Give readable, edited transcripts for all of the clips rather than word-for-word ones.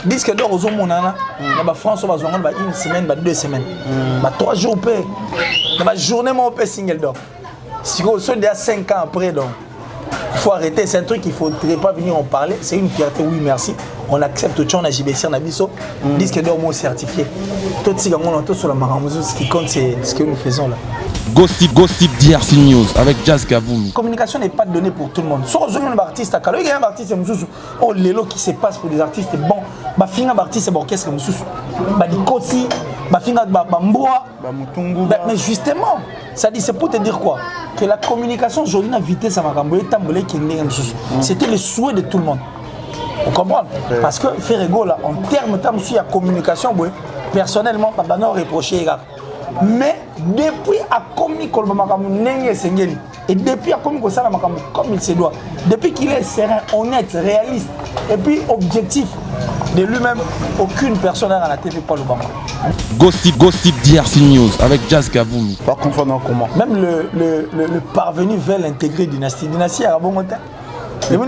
Disque d'or aux hommes, France, on va une semaine, 2 semaines, 3 jours, la journée, on peut single d'or. Si on se dit à 5 ans après, donc, il faut arrêter. C'est un truc qu'il ne faudrait pas venir en parler. C'est une fierté, oui, merci. On accepte tout, on a JBC, on a Bisso. Disque d'or, mot certifié. Tout ce qui compte, c'est ce que nous faisons là. Gossip DRC News avec Jazz Kaboul. La communication n'est pas donnée pour tout le monde. Si on a un artiste, il y a un artiste qui se passe pour des artistes bon. Bah finga artiste c'est orchestre mususu. Bah di kosi, bah finga bah mboa, bah mutungu. Mais justement, ça dit c'est pour te dire quoi? Que la communication aujourd'hui na vitesse à makambo et tambolé qui n'est mususu. C'était le souhait de tout le monde. Vous comprenez? Parce que Ferrego là en termes de communication, personnellement pas non reprocher. Mais depuis à commis et depuis à commis comme il se doit, depuis qu'il est serein, honnête, réaliste et puis objectif de lui-même, aucune personne à la TV Paul Obama. Gossip DRC News avec Jazz Kaboul. Par contre, même le parvenu veut l'intégrer Dynastie. Dynastie à bon temps. Il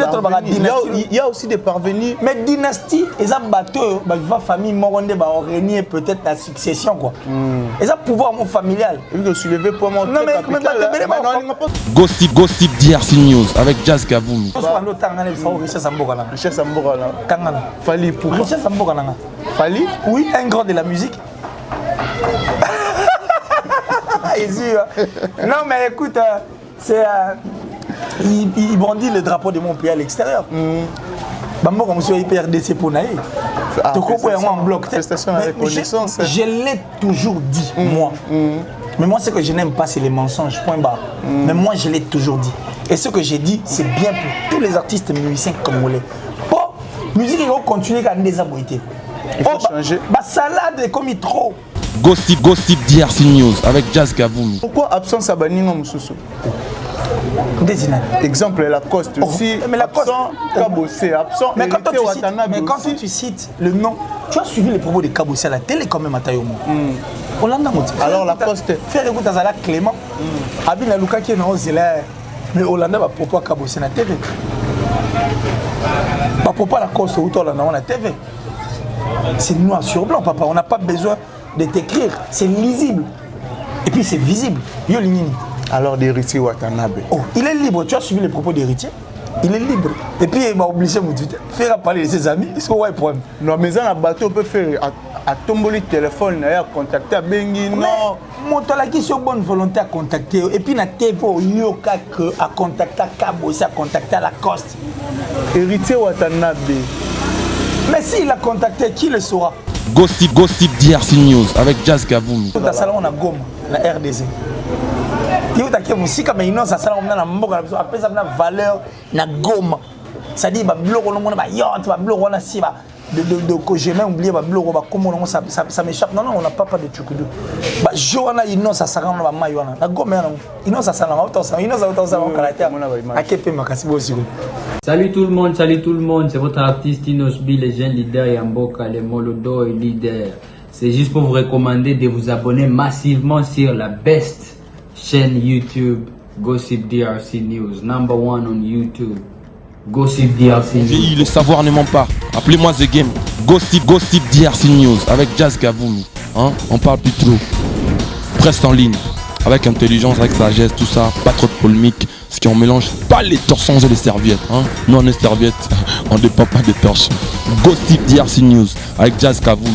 y a aussi des parvenus. Mais dynastie, ils ont bateau, la famille Morondé va régner peut-être la succession quoi. Ils ont pouvoir familial. Gossip DRC News avec Jazz Kaboul. Fali pourquoi? Fali? Oui, un grand de la musique. Non mais écoute, c'est il brandit le drapeau de mon pays à l'extérieur. Moi, comme je suis IPRDC pour naïf. En bloc. Je l'ai toujours dit, moi. Mais moi, ce que je n'aime pas, c'est les mensonges. Point barre. Mais moi, je l'ai toujours dit. Et ce que j'ai dit, c'est bien pour tous les artistes musiciens congolais. Pour musique, ils vont continuer à désabouiller. Il faut changer. Salade est comme il trop. Gossip DRC News avec Jazz Kaboul. Pourquoi absence à Baninga Moussoussou? Exemple, la Coste aussi. Mais la Coste, Kabossé, absent. Mais quand tu cites le nom, tu as suivi les propos de Kabossé à la télé quand même à Tayomo. Alors la Coste. Faire écouter à la Clément. Abina Luka qui est dans Zéla. Mais Hollanda va propos à Kabossé à la TV. Pas propos à la Coste ou à la TV. C'est noir sur blanc, papa. On n'a pas besoin de t'écrire. C'est lisible. Et puis c'est visible. Yolinini. Alors d'Héritier Watanabe. Oh, il est libre, tu as suivi les propos d'Héritier. Il est libre. Et puis il m'a obligé de faire parler de ses amis. Est-ce qu'on a un problème? Non, mais dans la bateau, on peut faire à tomber le téléphone, à contacter à Bengi. Non. Mon tola qui sont bonne volonté à contacter. Et puis na TV, il y a à contacter à Kabossé, à contacter à la Coste. Héritier Watanabe. Mais s'il a contacté, qui le saura? Gossip DRC News avec Jazz Kaboul. Tout à salon on a Goma, la RDC. Il y a des musique mais il ça salon on a mboka après ça a valeur na Goma. Ça dit ba blog on a ba yacht, ba blog on a si ba de que j'ai même oublié ba blog ba comment ça m'échappe. Non on n'a pas de chukudu. Ba Joana innocent ça salon ba mayona. Na Goma innocent ça salon autant ça on caractère. Akepe makasi bo aussi. Salut tout le monde, c'est votre artiste Inosbi, le jeune leader Yamboka, le Molodo et leader. C'est juste pour vous recommander de vous abonner massivement sur la best chaîne YouTube, Gossip DRC News, #1 on YouTube, Gossip DRC News. Le savoir ne ment pas, appelez-moi The Game, Gossip DRC News avec Jazz Kaboul. Hein? On parle plus trop, presse en ligne, avec intelligence, avec sagesse, tout ça, pas trop de polémique. Ce qui on mélange pas les torsons et les serviettes. Hein? Nous on est serviettes, on ne dépend pas des torsions. Gossip DRC News avec Jazz Kaboul.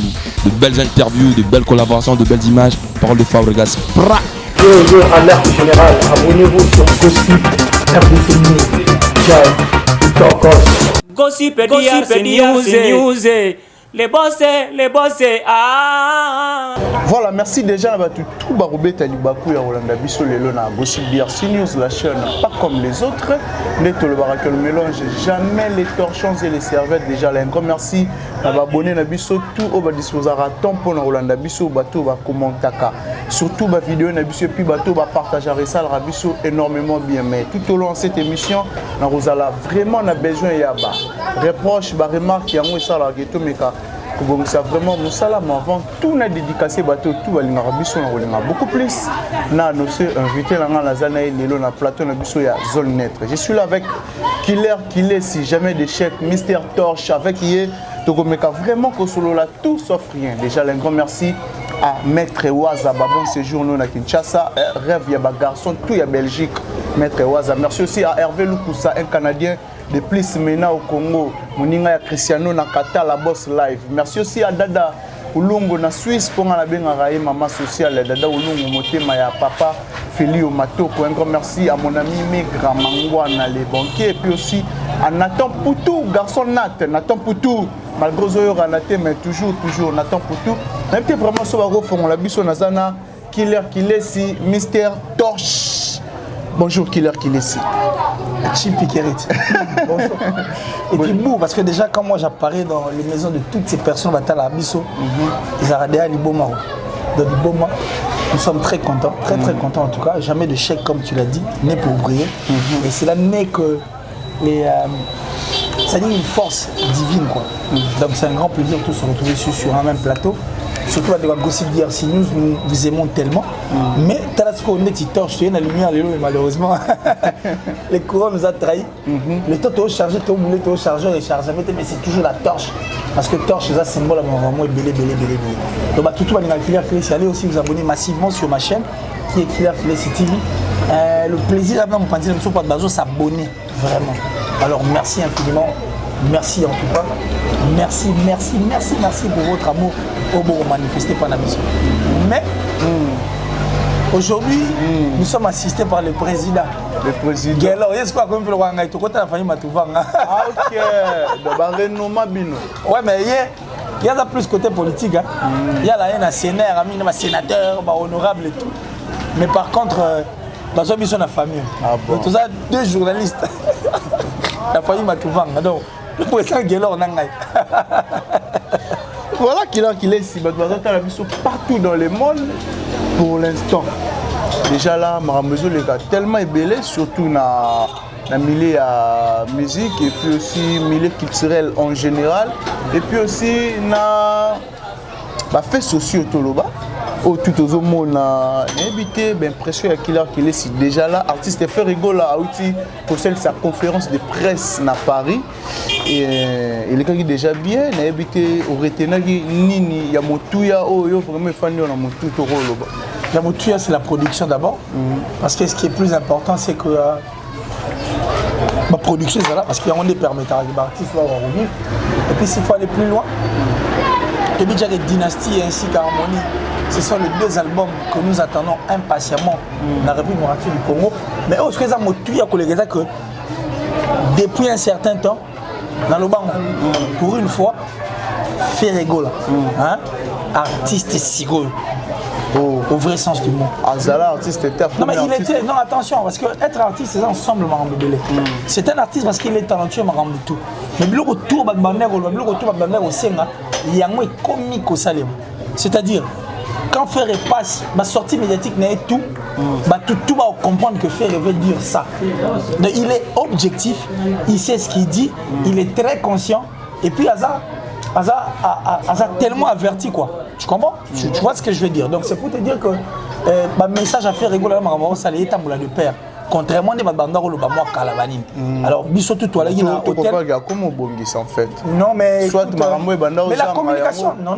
De belles interviews, de belles collaborations, de belles images. Parole de Fabregas. Bonjour, alerte générale. Abonnez-vous sur Gossip RDC News. Jazz, Gossip DRC News. Les bossés, ah. Voilà, merci déjà à tout Barobé Talibakou et Rolanda Bisso Lelona, Gossip DRC News, la chaîne pas comme les autres. Neto le barakel mélange jamais les torchons et les serviettes. Déjà là, encore merci à abonner à Bisso tout au bas disposer à temps pour Rolanda Bisso bateau va commenter surtout ma vidéo na Bisso puis bateau va partager ça la Bisso énormément bien. Mais tout au long de cette émission, na Rosala vraiment on a besoin yaba reproche ba remarque yango ça la ghetto meka kobongisa vraiment mosala mais avant tout na dédicacé bateau tout balingaka biso na kolinga beaucoup plus na annoncé invité na nga naza na ye lelo na plateau na biso ya zone neutre. Je suis là avec Killer si jamais d'échec, Mister Torche avec ye tokomeka vraiment kosolola tout sauf rien. Déjà un grand merci à Maître Waza bon séjour nous na Kinshasa, rêve ya ba garçon tout ya Belgique. Maître Waza, merci aussi à Hervé Lukusa, un Canadien de plus maintenant au Congo, Moninga ya Cristiano Nakata la boss live. Merci aussi à Dada Ulungo na Suisse pour la benga maman sociale Dada Ulungo motema ya papa Félio Matoko. Un grand merci à mon ami Megra Mangwana les banquiers et puis aussi à Nathan Poutou, garçon Nathan Poutou. Malgré Zoyo Ranaté mais toujours Nathan Poutou. Même vraiment sur la fond la biso nazana Killer si Mister Torche. Bonjour Killer si. Chim Piquerit. Bonjour. Et puis Bou, parce que déjà quand moi j'apparais dans les maisons de toutes ces personnes à la Bisso, ils arrêtaient à Liboma. Dans Liboma, nous sommes très contents, très contents en tout cas. Jamais de chèque comme tu l'as dit, né pour briller. Et c'est là né que ça dit une force divine quoi. Donc c'est un grand plaisir de tous se retrouver sur un même plateau. Surtout avec Gossip DRC News, nous vous aimons tellement. Mais Talasco Neti Torche, tu es la lumière, malheureusement. Les courants nous ont trahis. Le temps tu as chargé, tu as moulé, tu as chargé, mais c'est toujours la torche. Parce que torche, c'est un symbole vraiment belé. Donc tout le monde Killer si allez aussi vous abonner massivement sur ma chaîne qui est Killer TV. Le plaisir à mon pantin de pas de s'abonner vraiment. Alors merci infiniment. Merci en tout cas. Merci pour votre amour au beau manifesté par la mission. Mais aujourd'hui, nous sommes assistés par le président. Le président. Alors, est-ce qu'on peut le voir en tout cas, famille Matouvanga. Ah ok. Ouais, mais il y a plus côté politique. Il y a là un sénateur, un sénateur, honorable et tout. Mais par contre, dans une mission de la famille. Ah bon. Tout ça, 2 journalistes. La famille Matouvanga. Donc, le président Guélor Nangaï. Voilà qu'il est si partout dans le monde pour l'instant. Déjà là, Maramezo les gars tellement ébélé, surtout dans le milieu de musique et puis aussi milieu culturel en général et puis aussi dans les faits sociaux toloba. Au tout au monde a invité ben presque à qu'il est si déjà là artiste fait rigolo à outil pour celle sa conférence de presse à Paris et il est déjà bien a invité au retenagi nini ya motuya yo vraiment fan na motu to roloba la motuya c'est la production d'abord parce que ce qui est plus important c'est que ma production c'est là parce qu'il y a des permetteurs les artistes là vont revivre et puis s'il faut aller plus loin et puis déjà les dynasties ainsi qu'harmonie. Ce sont les 2 albums que nous attendons impatiemment dans la République démocratique du Congo. Mais ce que que depuis un certain temps, dans le banc, pour une fois, Ferrego, artiste sigo, au vrai sens du mot. Azala, artiste était non, mais il était. Non, attention, parce que être artiste, c'est ensemble, Marambélé. C'est un artiste parce qu'il est talentueux, tout. Mais le retour, il y a un comique au Salem. C'est-à-dire, quand Ferré passe, ma sortie médiatique n'est tout, tout va comprendre que Ferré veut dire ça. Donc, il est objectif, il sait ce qu'il dit, il est très conscient, et puis Aza tellement averti quoi. Tu comprends? Tu vois ce que je veux dire. Donc c'est pour te dire que le message à Ferré régulièrement, ça l'est de père. Contrairement à Bandaro le Bamoa Kalavanine. Alors, Bissot tout à l'heure, il y a un hôtel. Comment Bongis en fait? Non, mais. Soit Maramou et Bandaro. Mais la communication. Non.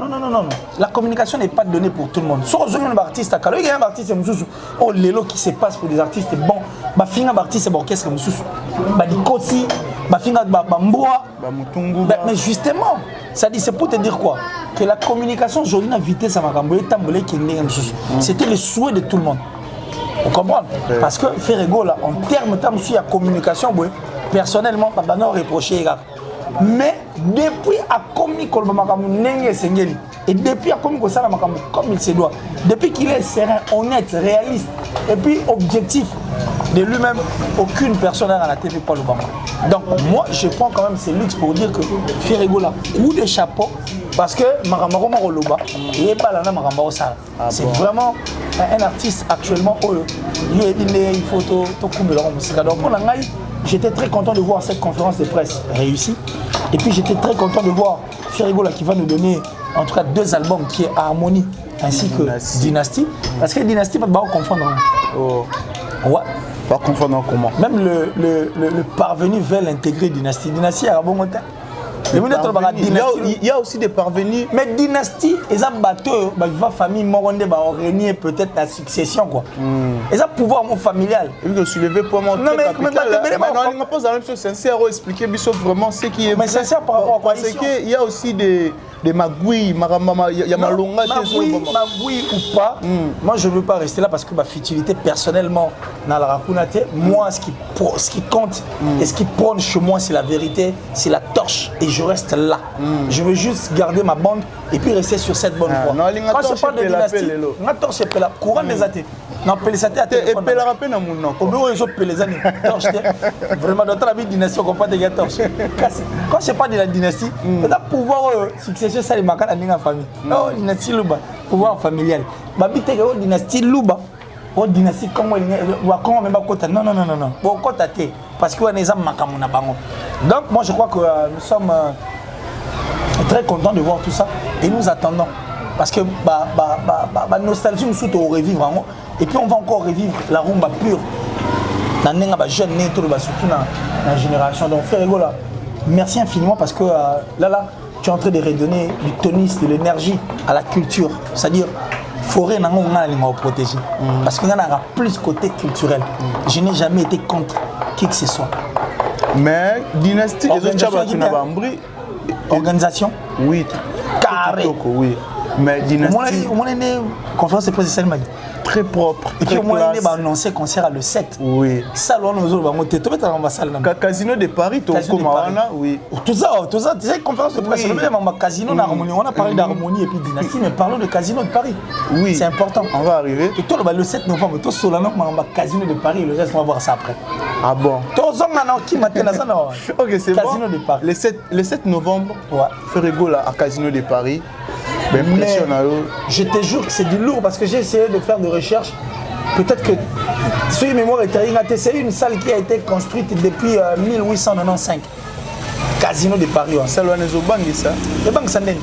La communication n'est pas donnée pour tout le monde. Soit un artiste à Kalo, il y a un artiste oh, l'élo qui se passe pour des artistes. Bon, bah, finga artiste et orchestre comme Moussou. Bah, Dikosi, bah, finga Bamboa. Mais justement, ça dit, c'est pour te dire quoi? Que la communication aujourd'hui, la vitesse à Marambo et Tambolé qui est né comme Moussou. C'était le souhait de tout le monde. Vous comprenez? Parce que Ferrego, là, en termes de communication, personnellement, je ne vais pas reprocher. Mais depuis à commis et depuis à commis comme il se doit, depuis qu'il est serein, honnête, réaliste et puis objectif de lui-même, aucune personne n'a la TV pour le Bama. Donc moi je prends quand même ce luxe pour dire que Ferrego là, coup de chapeau parce que Maramaro Maroloba, il n'est pas là Maramaro Sala. C'est vraiment un artiste actuellement il faut tout couper leur musique. Donc pour l'angaï, j'étais très content de voir cette conférence de presse réussie. Et puis j'étais très content de voir Ferrego là qui va nous donner en tout cas 2 albums qui est Harmonie ainsi que Dynasty. Parce que Dynasty, pas de confondre. Oh. Ouais. Pas confondre comment. Même le parvenu veut l'intégrer Dynasty. Dynasty a un bon montant. Il y a aussi des parvenus. Mais Dynasty, ils ont bateau, la famille Moronde va régner peut-être la succession quoi. Ils ont pouvoir familial. Il faut soulever pour moi. Non mais on n'a pas la même chose sincère à expliquer vraiment ce qui est. Mais sincère par rapport à quoi? C'est qu'il y a aussi des magouilles, il y a malonga. Magouille ou pas, moi je ne veux pas rester là parce que ma futilité personnellement dans la raconate, moi ce qui compte et ce qui prône chez moi c'est la vérité, c'est la torche et je reste là. Je veux juste garder ma bande et puis rester sur cette bonne voie. Quand je parle de dynastie, la torche est la courant des athées. Non, Pélisate à téléphone. Et la rappel dans mon nom. Au bureau, ils ont Pélisane. Torche. Vraiment, dans la vie de dynastie, on ne comprend pas des torches. Quand je parle de la dynastie, on a pouvoir succession, ça les marque dans la famille. Non, dynastie Louba, pouvoir familial. Babite que dynastie Louba, ou dynastie Congo, ou même pas Kota. Non. Bon, Kota T, parce qu'on est en Makamuna Bango. Donc, moi, je crois que nous sommes très contents de voir tout ça et nous attendons. Parce que nostalgie nous souhaite revivre et puis on va encore revivre la rumba pure dans les jeunes surtout dans la génération. Donc frère Egola, merci infiniment parce que là tu es en train de redonner du tonus, de l'énergie à la culture, c'est-à-dire forêt on a protéger parce qu'il y en a plus côté culturel. Je n'ai jamais été contre qui que ce soit. Mais dynastie organisation oui carré oui. Mais dynastie. On est né conférence de presse très propre. Et puis on a annoncé concert à le 7. Oui. Salon nous autres monter tout mettre dans ma salle. Casino de Paris, tout oui. Tout ça, tu sais conférence de presse, le même casino d'harmonie. On a parlé d'harmonie et puis dynastie, mais parlons de casino de Paris. Oui. C'est important. On va arriver. Et tout le 7 novembre, tout Solano, on va casino de Paris, le reste on va voir ça après. Ah bon. Tout ça maintenant qui matin ça non. OK, c'est bon. Casino de Paris. Le 7 novembre, Ferrego là à Casino de Paris. Mais je te jure que c'est du lourd parce que j'ai essayé de faire des recherches. Peut-être que sur les mémoires c'est une salle qui a été construite depuis 1895. Casino de Paris. Ça loin les banques ça. Les banques ça n'est.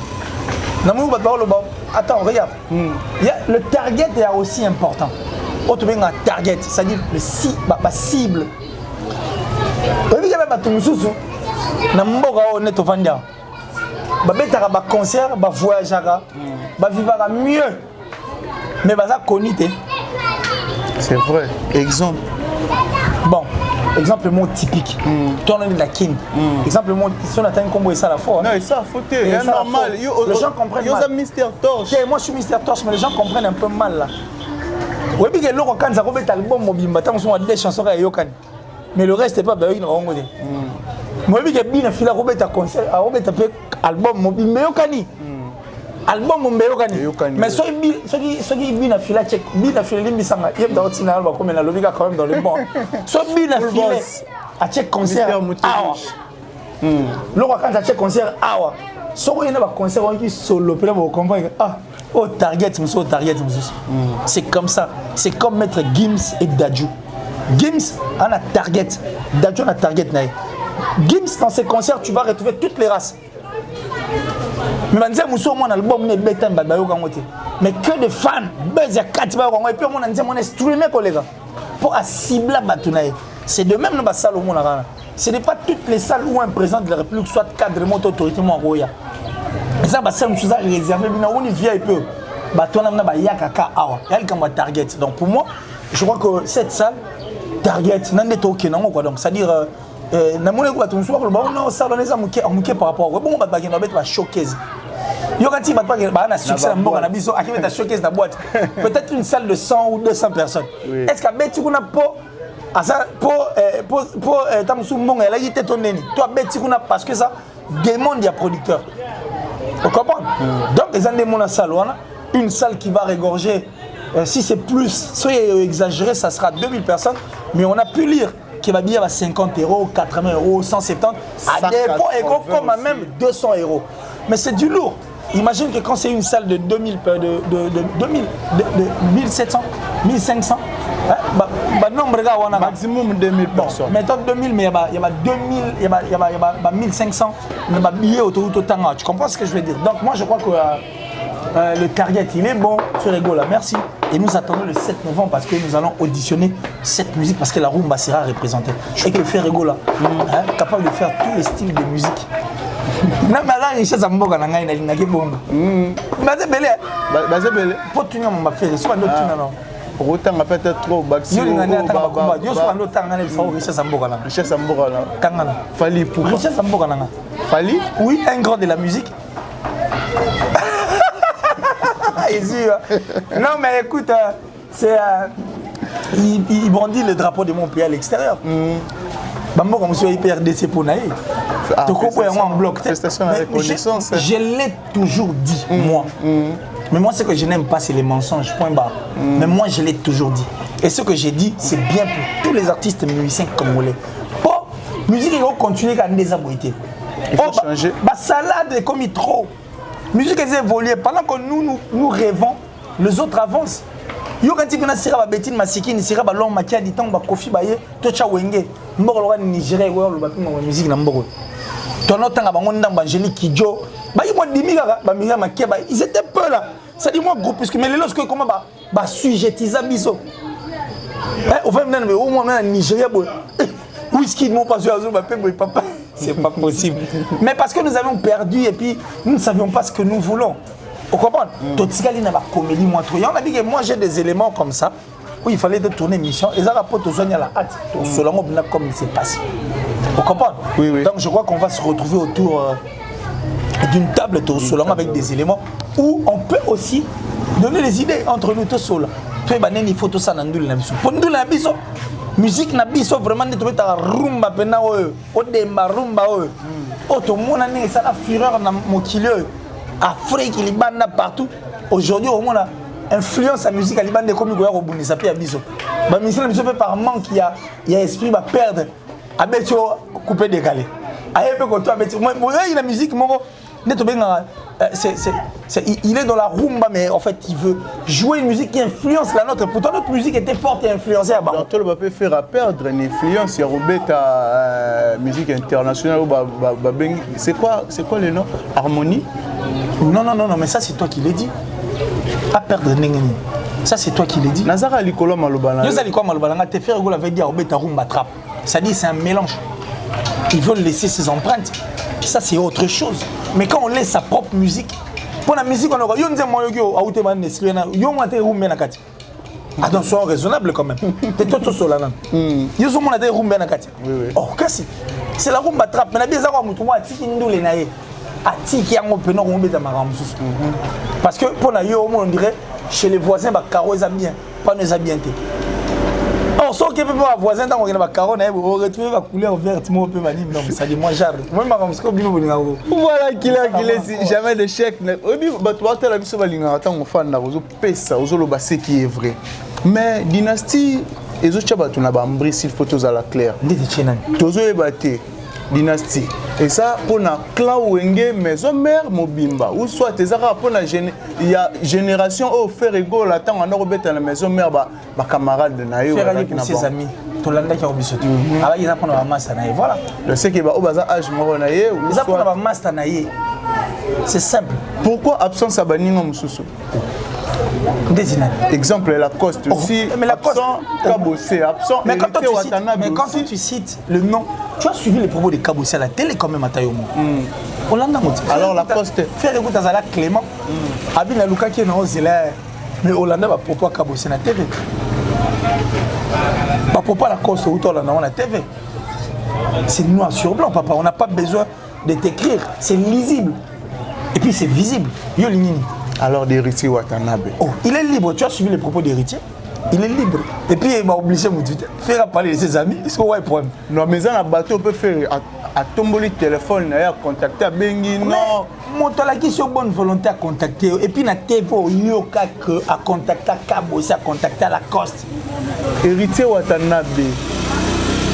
Attends, regarde. Le target est aussi important. Autre bien un target, c'est-à-dire la cible. Il y a même tout mususu. Na mboka on est au Vandia. Babetaka ba concert, ba voyagera, ba vivra mieux. Mais ba ça connu té. C'est vrai. Exemple. Bon, exemple mon typique. Tourne de la king. Exemple mon si on attend combo et ça la fois. Non, ça faut c'est normal. Les gens comprennent mal. Yo Mister Torch. Moi je suis Mister Torch mais les gens comprennent un peu mal là. Oui, bien que l'on quand ça robet album mobimba tant sont des chansons à yokan. Mais le reste est pas bien on ngode. Moi bien que bien fila robet ta concert, robet ta album mobimba yokani. Album mobimba yokani. Mais ceux qui bien fila check, bien fila limbisanga, yem dans tina alba comme na lobika quand même dans le bon. Ceux bien fila à check concert. L'on quand à check concert awa. So il y a un concert qui solo peut vous comprendre au target c'est comme ça, c'est comme mettre Gims et Dadju. Gims a un target, Dadju a un target. Gims dans ses concerts tu vas retrouver toutes les races. Mais maintenant nous mon album n'est bétain mais que de fans buzz à 4 et puis on a dit mon streamer collègue pour cibler batunaï. C'est de même dans salle au monde. Ce n'est pas toutes les salles où un président de la République soit cadre monte autorité mon roya. Ça va c'est une chose réservée mais on y vient un peu. Batona na ba yakaka awa. Elle comme target. Donc pour moi, je crois que cette salle target n'en est aucun quoi. Donc c'est-à-dire na mon ko baton soir ba on ça dans amuke par rapport. Bon ba ba ba showcase. Yo quand il ba na succès na mboka na biso akime ta showcase na boîte. Peut-être une salle de 100 ou 200 personnes. Est-ce que beti kuna po asa pour tamusu mbonga la yité ton neni. Toi beti kuna parce que ça demande ya producteur. Vous comprenez? Donc les gens de la salle, une salle qui va regorger, si c'est plus, soyez exagéré, ça sera 2000 personnes, mais on a pu lire qu'il va bien à 50 €, 80 €, 170, à des points égaux comme à même 200 €. Mais c'est du lourd. Imagine que quand c'est une salle de 2000, de 1700, 1500, nombre de gars, maximum 2000 personnes. Mettons 2000, mais il y a 2000, il y a 1500, il y a billets autour de temps. Tu comprends ce que je veux dire? Donc moi je crois que le target il est bon. Ferrego là, merci. Et nous attendons le 7 novembre parce que nous allons auditionner cette musique parce que la rumba sera représentée. Et que Ferrego là, capable de faire tous les styles de musique. Non mais là, il cherche à me faire un peu de bon. Mais c'est belé. C'est belé. Pour tout le monde m'a fait, soit d'autres non. Autant peut-être trop baxi. Yo ngani atanga komba. Yo so ando tanga na biso richesse amboka na. Richesse amboka na. Tanga na. Fali pour. Richesse amboka na. Fali? Oui, un grand de la musique. Non mais écoute, c'est il brandit le drapeau de mon pays à l'extérieur. Bambo comme monsieur IPRDC pour naï. Tu comprends en bloc. Je l'ai toujours dit moi. Mais moi, ce que je n'aime pas, c'est les mensonges, point barre. Mais moi, je l'ai toujours dit. Et ce que j'ai dit, c'est bien pour tous les artistes musiciens congolais. Pour musique, il faut continuer à désabouiller. Il faut changer. Salade est comme trop. Musique est évoluée. Pendant que nous rêvons, les autres avancent. Yo quand tu connais sira betine masikini sira ba long makia di tang ba kofi ba ye to cha wenge mboko lo Nigeria wo lo ba pima musique na mboko to no tanga bango ndamba Angélique Kidjo ba yi mo dimi kaka ba mira makia ba ils étaient peu là ça dit moi groupe parce que mais lorsque comment ba sujettiser biso au fait même au moins na Nigeria bo whisky mon pas sur ba pe papa c'est pas possible mais parce que nous avons perdu et puis nous ne savions pas ce que nous voulons. Vous comprenez? Totikali n'a pas comédie moi trop. On a dit que moi j'ai des éléments comme ça où il fallait tourner mission et ça rapporte aux soignants la hâte. Selon comme il s'est passé. Vous comprenez? Oui. Donc je crois qu'on va se retrouver autour d'une table selon avec des éléments où on peut aussi donner des idées entre nous tous seuls. Toi il faut tout ça dans le nabiso. Pour nous la biso musique na biso vraiment de trouver ta rumba pena o demba rumba o to mona ne ça la fureur na mokilio. Afrique, il y a partout. Aujourd'hui, au moins, influence la musique à Liban de comme il y a au Bundi, ça peut y abiso. La musique par manque, il y a esprit va perdre. Avec couper décalé. Avec moi, il y a la musique, il est dans la rumba, mais en fait, il veut jouer une musique qui influence la nôtre. Pourtant, notre musique était forte et influencée à Bamako. Donc, tu peux faire perdre une influence. Il y a Robert musique internationale. C'est quoi le nom? Harmonie? Non, mais ça, c'est toi qui l'as dit. Pas perdre Nengeni. Ça, c'est toi qui l'as dit. Nazara Likolo Malobalanga. Nazara Likolo Malobalanga, te faire rigolo avec Robert Rumba Trap. Ça dit, c'est un mélange. Ils veulent laisser ses empreintes. Ça, c'est autre chose. Mais quand on laisse sa propre musique, pour la musique, on aura. Attention, raisonnable quand même. T'es tout seul là. Ils ont des rumba na kati. Oh, kasi. C'est la rumba trap. Mais la bien ça, moi, tiki ndule na ye. Atiki yango peno rumba za maramsusu. Parce que pour na yo, on dirait chez les voisins, bah caro ils bien, pas nous bien. On sort que pour voisin dans on a caro na on retrouve la couleur verte, moi peut mani non, ça dit moi j'arrive. Moi maramsusu bino bolinga. Voilà qu'il est jamais de chèque. Au début, bah toi tu as la biso balinga attends on fan na ozo pesa, ozo lo ce qui est vrai. Mais dynastie les autres chaba tu na ba mbri photos à la claire. Nditi chenani. Tozo ebate dynastie. Et ça pour na clan wenge maison mère mobimba ou soit tes ara pour na il y a génération au faire égol attend on a rebeta la maison mère ba camarade na yo avec ses amis. Tolanda qui a obiso. Aba ils apprennent ba master na voilà. Le c'est que ba au baza âge moro na ye ou ils apprennent ba master na ye. C'est simple. Pourquoi absence à baninga mususu? Exemple, la Coste aussi. Mais la Coste, Kabossé, absent. Mais quand tu cites le nom, tu as suivi les propos de Kabossé à la télé quand même à Tayomo. Alors la Coste. Faire écouter à la Clément. Abina Luka qui est dans Zélé. Mais Hollanda va propos à Kabossé à la TV. Pas propos à la Coste ou à la TV. C'est noir sur blanc, papa. On n'a pas besoin de t'écrire. C'est lisible. Et puis c'est visible. Yolinini. Alors d'héritier Watanabe. Oh, il est libre, tu as suivi les propos d'héritier. Il est libre. Et puis il m'a obligé de me faire parler de ses amis. Est-ce que ouais problème? Non, mais dans la bateau, on peut faire à tomber le téléphone, à contacter à Bengi. Non. Mon tola qui est bonne volonté à contacter. Et puis na TV, il y a à contacter à Kabossé, à contacter à la Coste. Héritier Watanabe.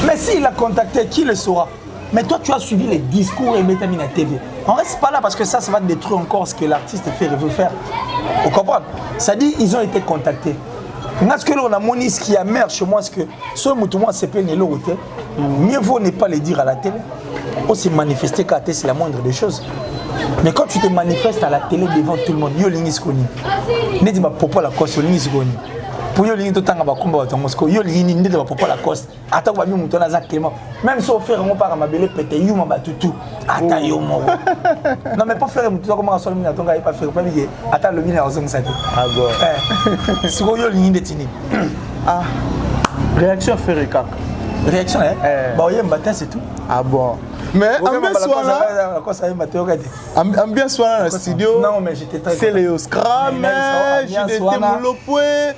Mais s'il a contacté, qui le saura? Mais toi, tu as suivi les discours et métamine à TV. On ne reste pas là parce que ça va détruire encore ce que l'artiste veut faire. Vous comprenez? Ça dit, ils ont été contactés. Parce que on a moni ce qui est amer chez moi, c'est que ce mouton c'est plein de l'autre. Mieux vaut ne pas le dire à la télé. On s'est manifesté quand c'est la moindre des choses. Mais quand tu te manifestes à la télé devant tout le monde, yo lingi skoni. Ne dis pas pourquoi la cause lingi skoni. Pour yo lingi tout temps ba komba ba tongo yo lingi ne dis pas pourquoi la cause. Attends ba mi mouton na za Clément. Même si on fait on part ma belle pété yo ma tutu. Attends yo mo. Non mais pas faire mouton comment ça mina tonga pas faire pas bien. Attends le mina ozong ça. Ah bon. Si yo lingi ndetini. Ah. Réaction Ferré Kaka. Réaction hein. Bah oyé matin c'est tout. Ah bon. Mais ambiance dans le studio. Non, mais j'étais très. C'est Léo Scram, JDT Moulopoué,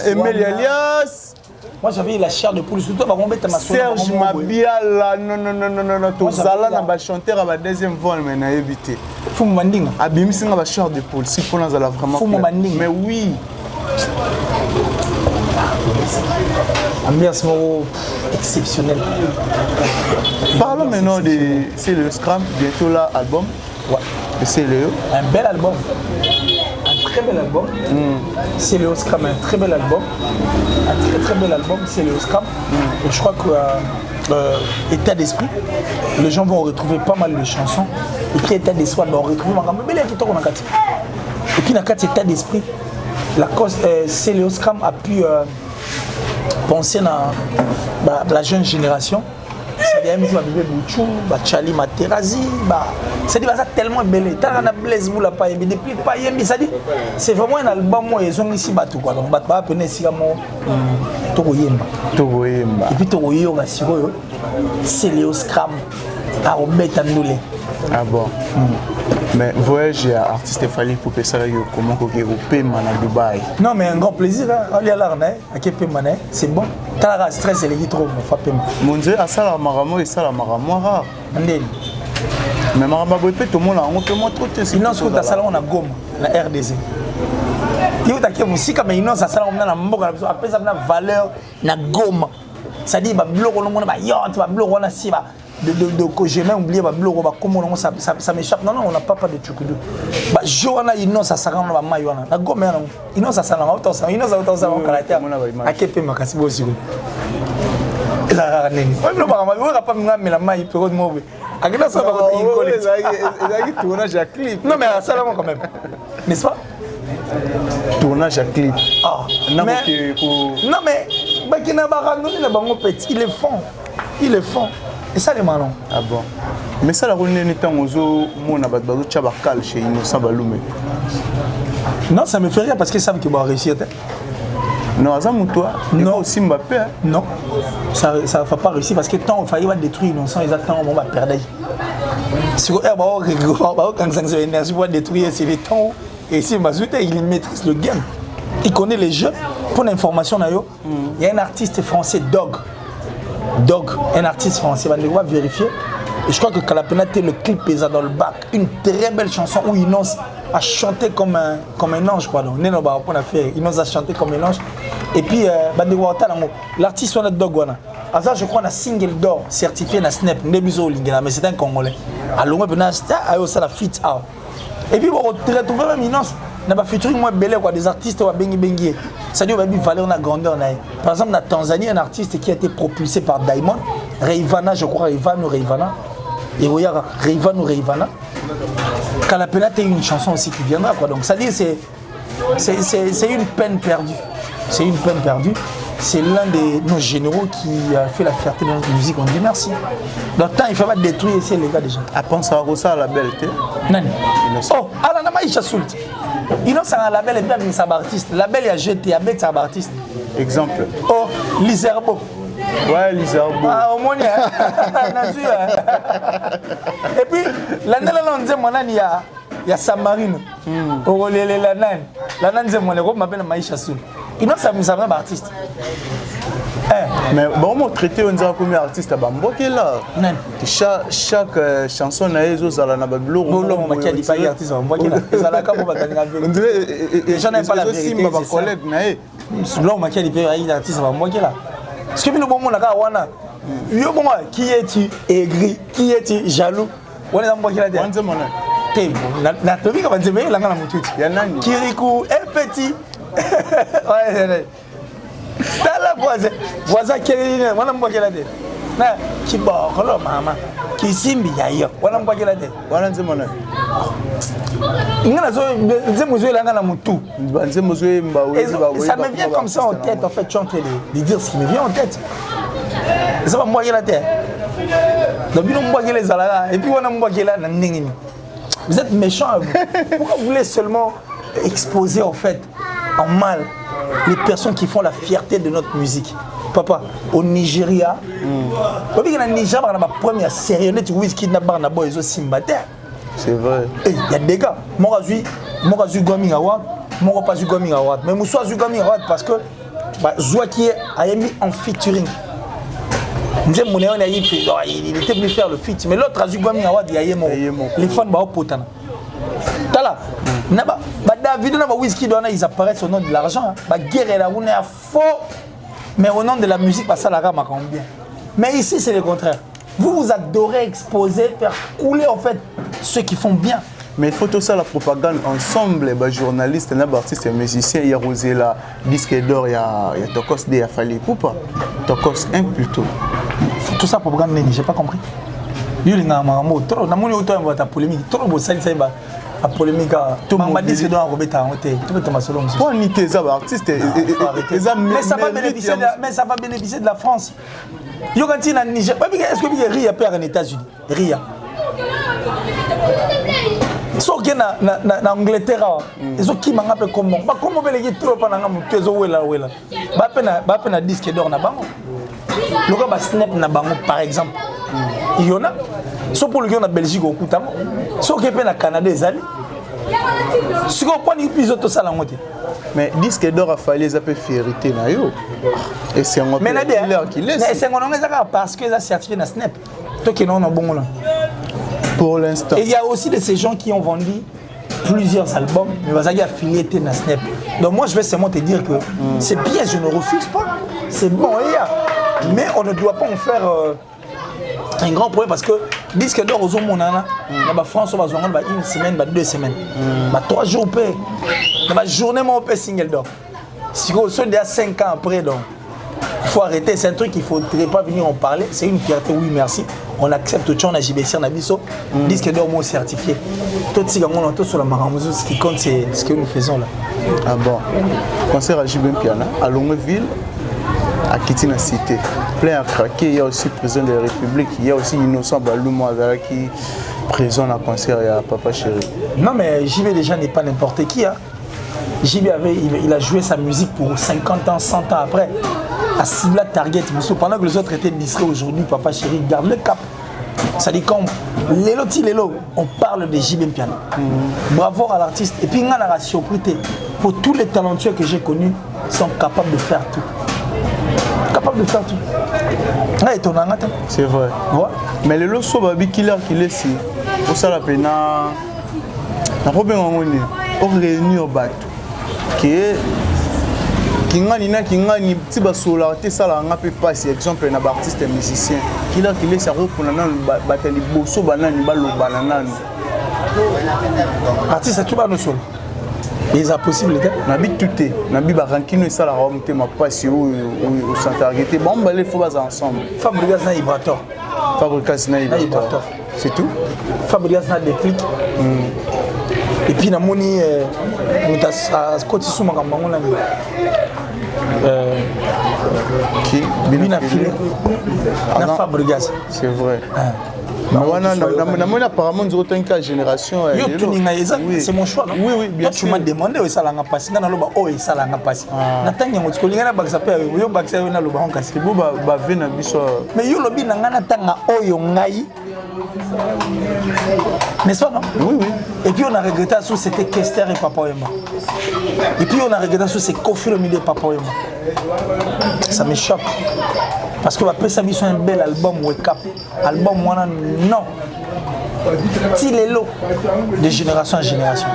Emile Elias. Moi j'avais la chair de poule, surtout par contre, Serge Mabiala, non, tout ça là, on va chanter à la deuxième vol, mais on a évité. Fou Manding. Abim Singh a la chair de poule, si pour nous, elle a vraiment. Fou Manding. Mais oui. Ambiance exceptionnelle. Parlons maintenant de C'est le Scram, bientôt là, album. Ouais. Et c'est le. Un bel album. Un très bel album. C'est le Scram, un très bel album. Un très bel album, c'est le Scram. Et je crois que état d'esprit, les gens vont retrouver pas mal de chansons. Et qui état d'esprit, on va retrouver et puis dans cet état d'esprit, c'est le Scram a pu penser à la jeune génération. C'est-à-dire que bébé Bouchou, Chali Materazi, c'est-à-dire que c'est tellement belle. Tant qu'on a Blaise Boula pas aimé depuis pas aimé, c'est-à-dire c'est vraiment un album où ils ont ici bateau quoi. Donc bateau appelé ici comme Togoyemba. Togoyemba. Et puis Togoyemba c'est le Scram à remettre à nous les. Ah bon. Mais voyage à artiste Fali pour ça comment qu'on paiement à Dubaï. Non mais un grand plaisir hein. On est à l'arnaque, à Kepemane, c'est bon. T'as la stress et les trop mon paiement. Mon Dieu, à ça la maramo et ça la maramo rare. Mais maramo peut tout le monde on peut moins trop te. Sinon ce que ça on a gomme la RDC. Il y a qui musique mais non ça on a la mboka après ça a valeur na gomme. Ça dit ba bloc on a ba yacht ba bloc on a si ba de j'ai même oublié bloc comment ça m'échappe. Non on n'a pas de truc de bah Joana innocent ça sera on ba Joana na gomme non innocent ça na auto ça innocent auto ça on caractère à kepe makasi bo siko la neni on ne va pas me la maille période mauvais à quel ça va côté incollecte il a tournage à clip. Non mais ça là quand même n'est-ce pas tournage à clip. Ah non mais bah qui n'a pas randonné la bango petit il est fond et ça les malons. Ah bon. Mais ça la rondine est en ozo mona bazo chabakal chez Innocent Balume. Non ça me fait rire parce qu'ils savent qu'ils vont réussir. Non, Azamoutoua, non aussi Mbappé. Non, ça ne va pas réussir parce que tant il fallait détruire Innocent, ils attendent on va perdre. Sur quand ça énergie pour détruire c'est le temps et si Mazouté il maîtrise le game. Il connaît les jeux. Pour l'information il y a un artiste français Dog, un artiste français, on va vérifier. Et je crois que Kalapénaté, le clip est dans le bac. Une très belle chanson où Innocent a chanté comme un ange. Innocent a chanté comme un ange. Et puis, l'artiste on a Dog. Je crois qu'on a single d'or certifié dans Snap. Mais c'est un Congolais. Alors, on a la fit out. Et puis, on retrouve même Innocent. On a featuring des artistes bengi. C'est-à-dire qu'on a valeur na grandeur. Par exemple, en Tanzanie, un artiste qui a été propulsé par Diamond, Rayvana, je crois, Rayvana. Et regarde, Rayvana. Kalapénaté est une chanson aussi qui viendra. Quoi. Donc, ça dit, c'est une peine perdue. C'est une peine perdue. C'est l'un de nos généraux qui a fait la fierté de notre musique. On dit merci. Dans le temps, il ne faut pas détruire ici les gars déjà. À penser à ça, la belle, Nani. Oh, Alana Maïcha Soult. Innocent a un label et bien avec sa artiste. La belle a jeté, avec sa artiste. Exemple. Oh, Lizerbo. Ouais, Lizerbo. Ah, au moins, et puis, l'année là, on disait, mon âne, il y a Samarine. Oh, la nane, c'est mon héros, m'appelle Maïcha Soult. Innocent a un artiste. Mais bon, on traité on dirait comme artiste à Bamboké là. Chaque chanson a eu aux alana bablo. Bolo ma qui dit pas artiste à Bamboké là. Les alaka pour battre on dirait les gens n'aiment pas la vérité. Ma collègue naé. Bolo ma qui dit pas artiste à Bamboké là. Ce que le bon monde là wana. Yo bon qui es-tu aigri, qui es-tu jaloux. On est dans Bamboké là. On dit mon nom. T'es na tobi comme dire mais là ngana mututi. Ya nani? Kirikou et petit. Ouais. tala voisin kelele wana mbokela te na kibokolo mama kisimbi yayo wana mbokela te wana nzema na ngana zo nzema zo elanga na mutu nzema zo mba ça me vient comme ça en tête en fait tu es en train de dire ce qui me vient en tête ça va mbokela te donc bino mbokela ezalaka et puis wana mbokela na ndengini vous êtes méchant à vous pourquoi vous voulez seulement exposer en fait en mal les personnes qui font la fierté de notre musique. Papa, au Nigeria, au Nigeria, on a ma première série, on est whisky na bar na boy zo simbataire. C'est vrai. Il y a des gars, moi j'ai eu Grammy Award, moi pas eu Grammy Award, mais moi j'ai eu Grammy Award parce que Zouaki a mis en featuring. Il était venu faire le feat, mais l'autre a eu Grammy Award, il y a eu les fans ba potana. Tala. David et whisky ils apparaissent au nom de l'argent. La guerre est là, on est à faux. Mais au nom de la musique, ça la rame à combien. Mais ici, c'est le contraire. Vous adorez exposer, faire couler en fait ceux qui font bien. Mais il faut tout ça, la propagande ensemble, les journalistes, les artistes, les musiciens, il y a Rosella, disque d'or, il y a Tokos D, il y a Fali Poupa. Tokos 1 plutôt. Tout ça, propagande, j'ai pas compris. Il y a une polémique, trop beau, ça, la polémique m'a dit que doit remettre en hôtel tout le solo pour niquer ça artiste mais ça va bénéficier de la France. Yo quand il en Niger est-ce que il Ria perd en États-Unis Ria so que na Angleterre ils ont qui m'appelle comment ba comment belegi trop pendant nga mutezo wela ba pena disque d'or na bango loka ba snap na bango par exemple il y en a so pour le gars na Belgique au Koutamo so que na Canada ezali si on prend une épisode tout ça la moitié mais disque d'or a fallu les appeler fierté na yo et c'est un mais qui laisse mais c'est parce que ça certifié na Snap toi qui non bon là pour l'instant et il y a aussi de ces gens qui ont vendu plusieurs albums mais vas y affilié na Snap donc moi je vais seulement te dire que c'est bien je ne refuse pas c'est bon mais on ne doit pas en faire un grand problème parce que disque d'or aux hommes na France on va jouer une semaine 2 semaines 3 jours paix dans la journée mon paix single d'or si on se dit à 5 ans après donc il faut arrêter c'est un truc qu'il faudrait pas venir en parler c'est une fierté oui merci on accepte tout on a JBC on a biso disque d'or moi certifié tout si on entend sur la maramuzo ce qui compte c'est ce que nous faisons là ah bon concert à JB Piana à Longueville à Kitina Cité. Plein à craquer, il y a aussi le président de la République, il y a aussi Innocent Balouma qui présent à concert à Papa Chéri. Non mais JB déjà n'est pas n'importe qui. Hein. JB il a joué sa musique pour 50 ans, 100 ans après. À Cibla Target, pendant que les autres étaient distraits aujourd'hui, Papa Chéri garde le cap. Ça dit comme Lélo, on parle de JB Piano. Bravo à l'artiste. Et puis il y a la surprise pour tous les talentueux que j'ai connus, sont capables de faire tout. Capable de faire tout. C'est vrai. Ouais. Mais le loso babi killer qui laisse au ça la peine na robin ngoni au réunir bato qui ngani ti ba solarité ça la nga pe passe exemple na artiste et musicien killer qui laisse repona na batali boso banani ba lo banana artiste tout ba no solo les a possibilité nabi tuté nabi ba rankino ça la remonter ma passe ou sans targeter bon ba les faut bas ensemble Fabrigas na Ibrator c'est tout Fabrigas na déclic et puis na moni mutas côté suma kambango na qui bina filé na Fabrigas c'est vrai apparemment une génération c'est mon choix non? Oui bien sûr tu m'as demandé où ça l'a passé dans le bas oh ça l'a passé natanya ngo tikolinga na baksa pe yo baksa yo na lo ba on kasi bo ba vena biso mais yo lobi na ngana tanga oyo ngai n'est-ce pas non oui et puis on a regretté sous c'était Kester et Papa Wemba et puis on a regretté sous c'est Kofi Olomide et Papa Wemba ça me choque parce que après ça ils sont un bel album Wake Up album moi non Tilelo de génération en génération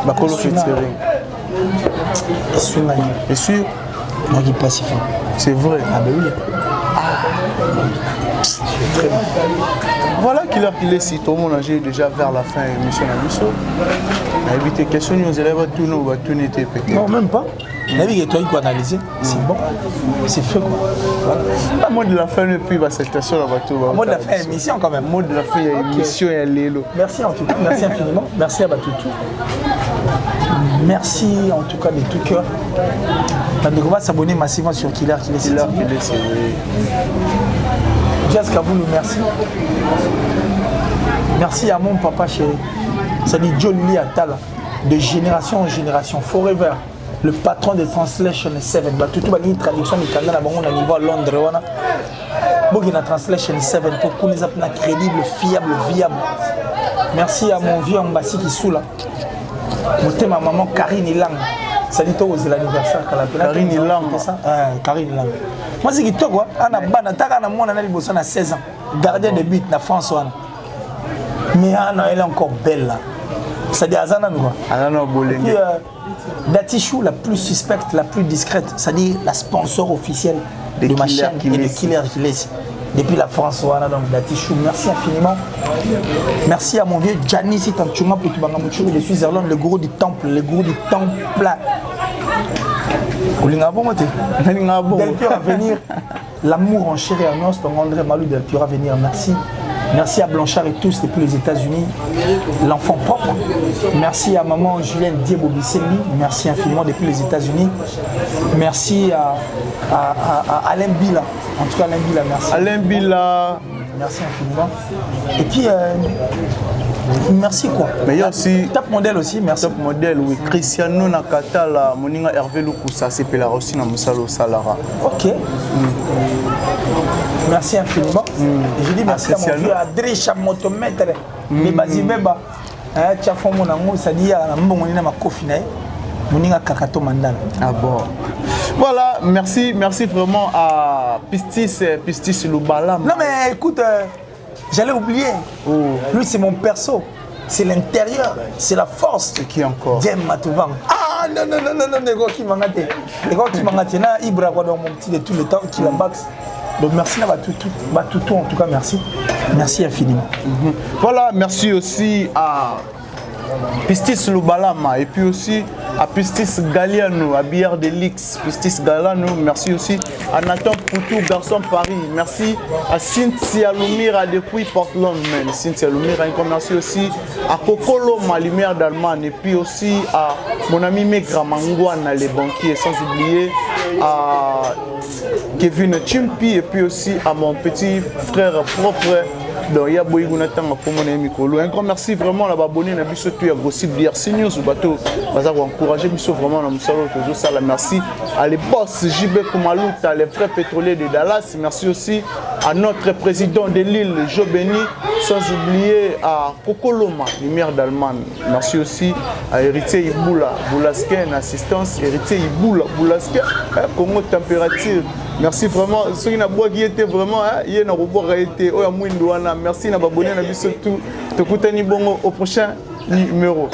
ma colo featuring et sûr donc il passe c'est vrai ah ben oui très bon. Voilà qu'il est si tout le monde a déjà vers la fin de l'émission. On a évité question nous élèves tout nous va tout n'était pété. Non même pas. La vie que toi, il faut analyser, c'est bon, c'est fait quoi. Voilà. Le mot de la fin, et puis cette station là-bas. Le mot de la fin, émission quand même. Le mot de la fin, il y a émission, il y a Lélo. Merci en tout cas, merci infiniment. Merci à Batoutou. Merci en tout cas de tout cœur. On va s'abonner massivement sur Killer TV. Jazz Kavoulou, merci. Merci à mon papa chéri. Ça dit Johnny Atala, de génération en génération, forever. Le patron de Translation 7. Batoutou a une traduction du Canada à niveau à Londres. Il y a Translation 7 pour qu'on ait un crédible, fiable, viable. Merci à mon vieux Mbassi qui est sous là. Ma maman Karine Ilang. Ça dit toi c'est l'anniversaire Karine Ilang. Karine Ilang. Moi c'est qui toi quoi. Ana bana taka na mwana na liboso na 16 ans. Gardien de but na France wana. Mais Anna elle est encore belle là. Ça dit Azana nous quoi. Azana Bolenge. Datichou la plus suspecte, la plus discrète, c'est-à-dire la sponsor officielle de ma chaîne et de Killer Kilesi. Depuis la France, voilà, donc Datichou, merci infiniment. Merci à mon vieux Janice Tanchuma pour tout le de Suisse-Irlande, le gourou du temple, le gourou du temple. Del Pio à venir, l'amour en chair et en os, donc André Malou Del Pio à venir, merci. Merci à Blanchard et tous depuis les États-Unis, l'enfant propre. Merci à maman Julienne Diebobicelli, merci infiniment depuis les États-Unis. Merci à Alain Bila, en tout cas Alain Bila, merci. Alain Bila. Merci infiniment. Et puis, merci quoi. Mais il y a aussi. Top modèle aussi, merci. Top modèle, oui. Cristiano Nakatala, Moninga Hervé Lukusa, c'est Pela aussi dans Moussalo Salara. Ok. Merci infiniment. Et je dis merci à mon vieux Adré Chamotomètre, les Bazibeba. Tu as fait mon amour, ça dit à la Mbongonina Makofina, Moninga Kakato Mandala. Ah bon. Voilà, merci vraiment à Pistis Lubala. Non mais écoute, j'allais oublier. Oh. Lui c'est mon perso, c'est l'intérieur, c'est la force. Et qui encore? Djem Matouvan. Ah non, les gars qui m'ont gâté. Les gars qui m'ont gâté, là, Ibra, mon petit de tous les temps, qui la baxe. Donc merci à Batoutou, en tout cas merci. Merci infiniment. Voilà, merci aussi à Pistis Lubalama et puis aussi à Pistis Galiano, à Bière de Lix, Pistis Galano, merci aussi à Nathan Poutou, Garçon Paris, merci à Cynthia Lumira depuis Portland, man. Cynthia Lumira, merci aussi à Kokolo, ma lumière d'Allemagne, et puis aussi à mon ami Megra Mangouana, les banquiers, sans oublier à Kevin Chimpi, et puis aussi à mon petit frère propre. Donc, il y a beaucoup de temps pour mon ami Kolo. Un grand merci vraiment à l'abonné à Bissot et à Gossip DRC News. Vous avez encouragé Bissot vraiment dans le salon. Merci à les boss JB Koumalouta, les vrais pétroliers de Dallas. Merci aussi à notre président de l'île, Jo Béni, sans oublier à Kokoloma, lumière d'Allemagne. Merci aussi à Héritier Iboula, Boulasken, assistance, Héritier Iboula, Boulasken, Congo température. Merci vraiment. Ceux qui n'ont pas été vraiment, il y a un été. Merci à l'abonné à Bissot. Au prochain numéro.